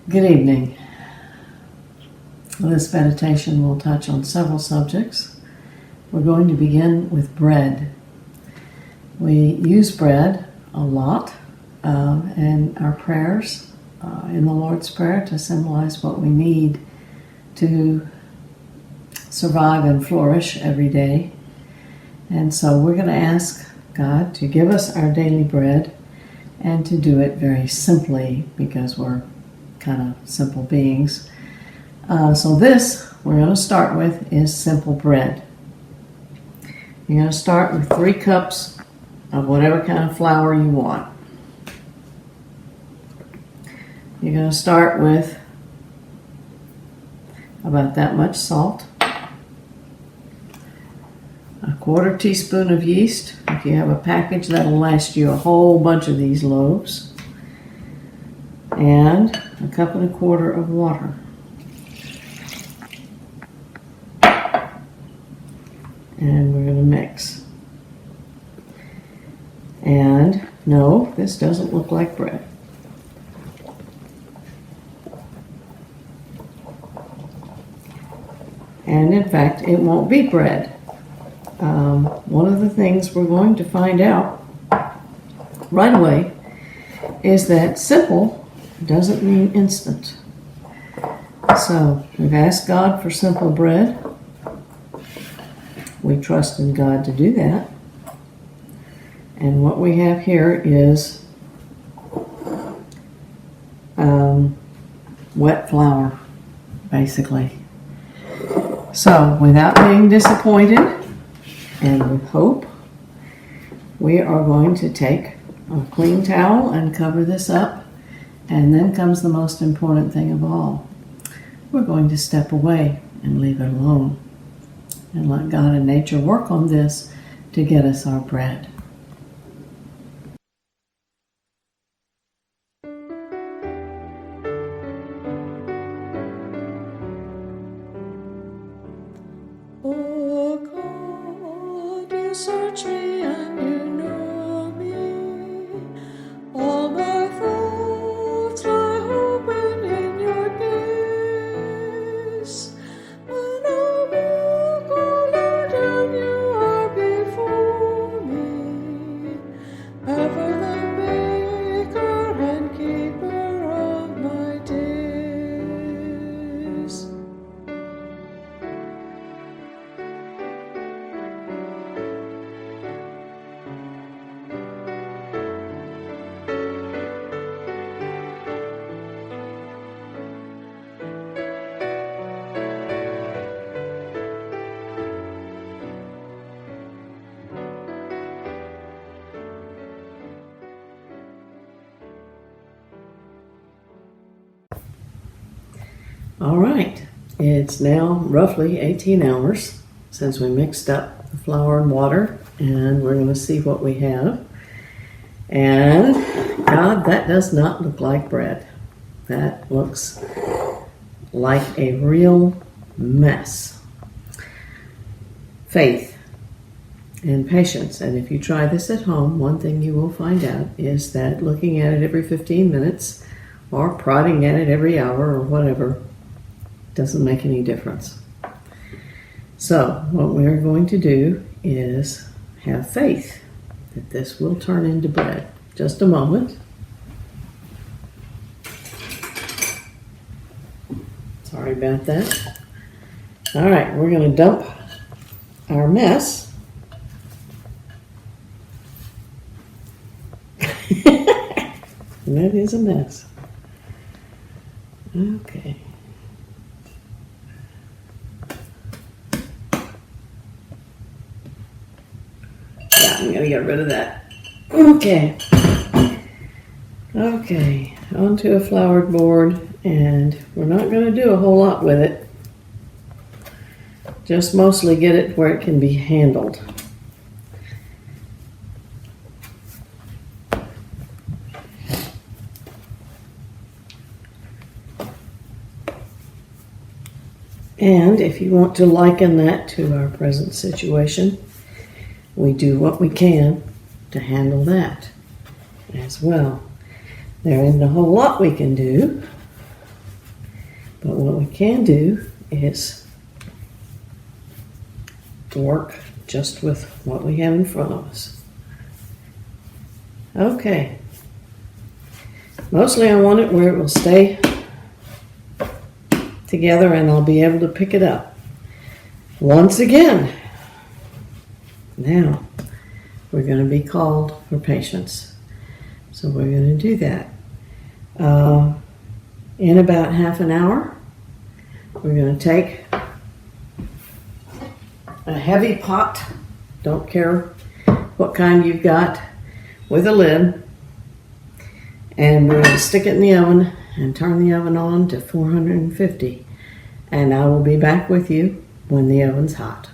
Good evening. This meditation will touch on several subjects. We're going to begin with bread. We use bread a lot in our prayers, in the Lord's Prayer, to symbolize what we need to survive and flourish every day. And so we're going to ask God to give us our daily bread and to do it very simply because we're kind of simple beings. So this we're going to start with is simple bread. You're going to start with 3 cups of whatever kind of flour you want. You're going to start with about that much salt, a 1/4 teaspoon of yeast. If you have a package, that'll last you a whole bunch of these loaves, and a 1 1/4 cups of water. And we're going to mix. And no, this doesn't look like bread. And in fact, it won't be bread. One of the things we're going to find out right away is that simple doesn't mean instant. So we've asked God for simple bread. We trust in God to do that. And what we have here is wet flour, basically. So without being disappointed and with hope, we are going to take a clean towel and cover this up. And then comes the most important thing of all. We're going to step away and leave it alone and let God and nature work on this to get us our bread. Oh God, you search me and you know me. All my thoughts lie open in your gaze. When I walk, oh Lord, and you are before me, ever the maker and keeper of my days. All right, it's now roughly 18 hours since we mixed up the flour and water, and we're going to see what we have. And God, that does not look like bread. That looks like a real mess. Faith and patience. And if you try this at home, one thing you will find out is that looking at it every 15 minutes or prodding at it every hour or whatever doesn't make any difference. So what we're going to do is have faith that this will turn into bread. Just a moment. Sorry about that. All right, we're going to dump our mess. And that is a mess. Okay. I'm going to get rid of that. Okay. Okay, onto a floured board, and we're not going to do a whole lot with it. Just mostly get it where it can be handled. And if you want to liken that to our present situation, we do what we can to handle that as well. There isn't a whole lot we can do, But what we can do is work just with what we have in front of us. Okay. Mostly I want it where it will stay together and I'll be able to pick it up. Once again, now we're going to be called for patience. So we're going to do that. In about half an hour, we're going to take a heavy pot, don't care what kind you've got, with a lid, and we're going to stick it in the oven and turn the oven on to 450. And I will be back with you when the oven's hot.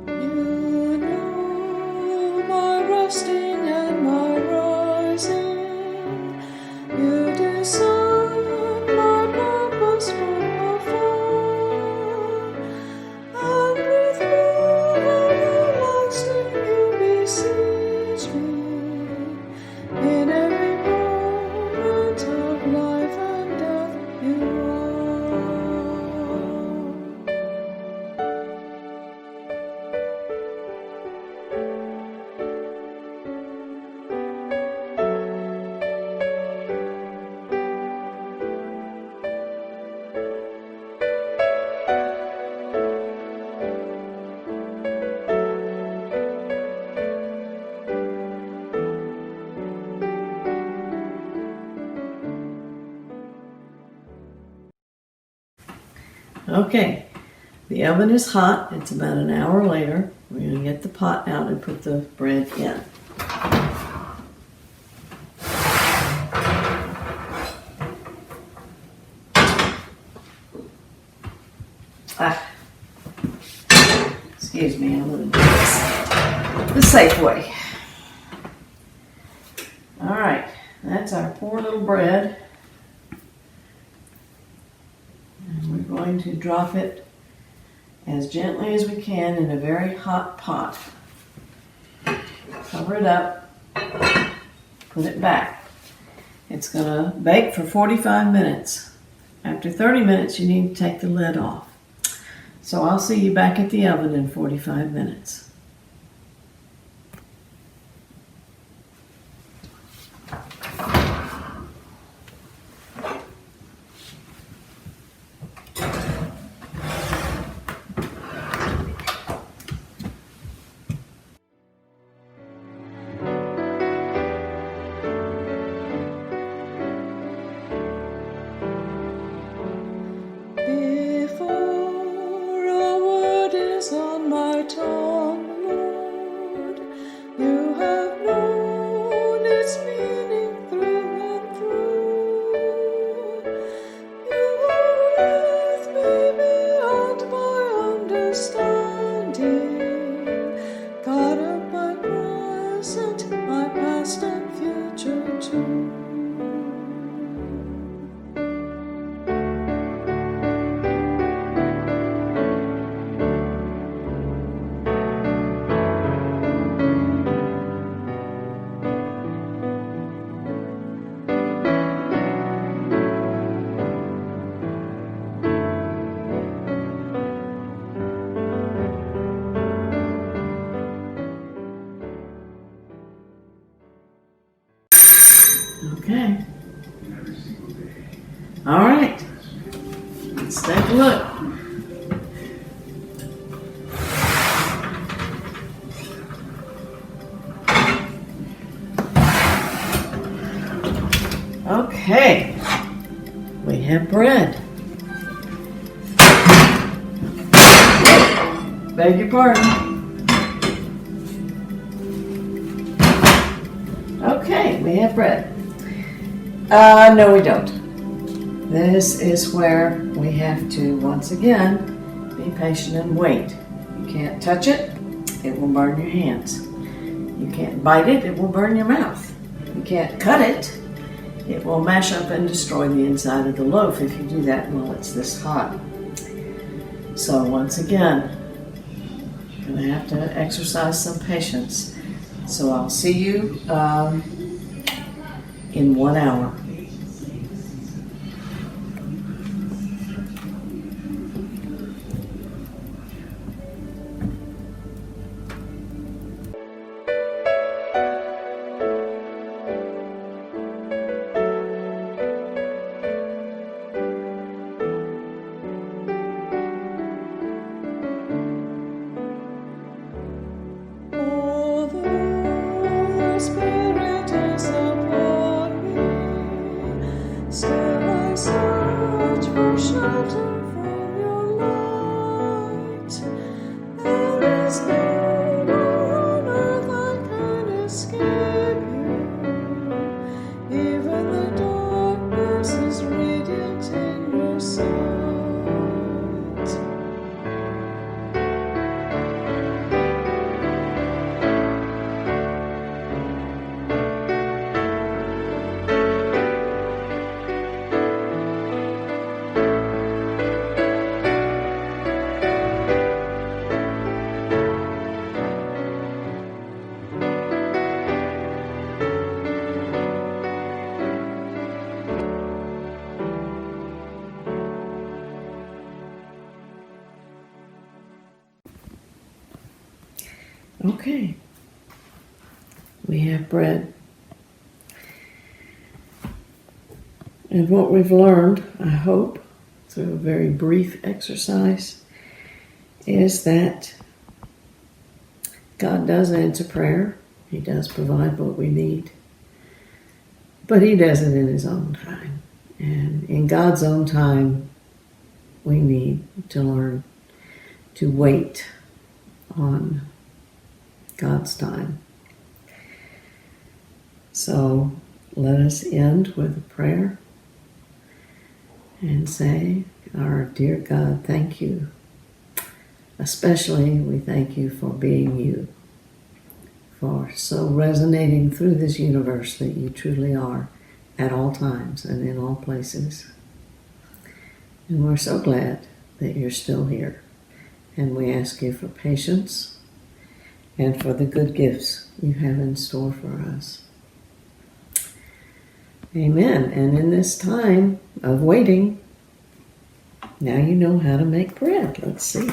You know my resting and my rising. You discern my purpose from afar, and with love everlasting you beseech me in every moment of life and death. You are. Okay, the oven is hot. It's about an hour later. We're going to get the pot out and put the bread in. Excuse me, I'm going to do this the safe way. All right, that's our poor little bread. And we're going to drop it as gently as we can in a very hot pot. Cover it up, put it back. It's going to bake for 45 minutes. After 30 minutes, you need to take the lid off. So I'll see you back at the oven in 45 minutes. Before a word is on my tongue, Lord, you have known its meaning through and through. You are with me beyond my understanding, God of my present, my past and future too. Okay. All right. Let's take a look. Okay. We have bread. Beg your pardon. Okay, we have bread. No, we don't. This is where we have to, once again, be patient and wait. You can't touch it, it will burn your hands. You can't bite it, it will burn your mouth. You can't cut it, it will mash up and destroy the inside of the loaf if you do that while it's this hot. So once again, Going to have to exercise some patience. So I'll see you in 1 hour. Spirit is upon me, still I search for shelter from your light. There is nowhere on earth I can escape you, even the darkness is radiant in your sight. Okay, we have bread. And what we've learned, I hope, through a very brief exercise, is that God does answer prayer. He does provide what we need. But He does it in His own time. And in God's own time, we need to learn to wait on God's time. So let us end with a prayer and say, our dear God, thank you. Especially we thank you for being you, for so resonating through this universe that you truly are at all times and in all places. And we're so glad that you're still here. And we ask you for patience and for the good gifts you have in store for us. Amen. And in this time of waiting, now you know how to make bread. Let's see.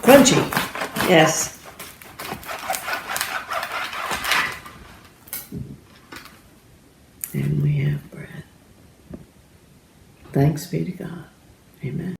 Crunchy. Yes. And we have bread. Thanks be to God. Amen.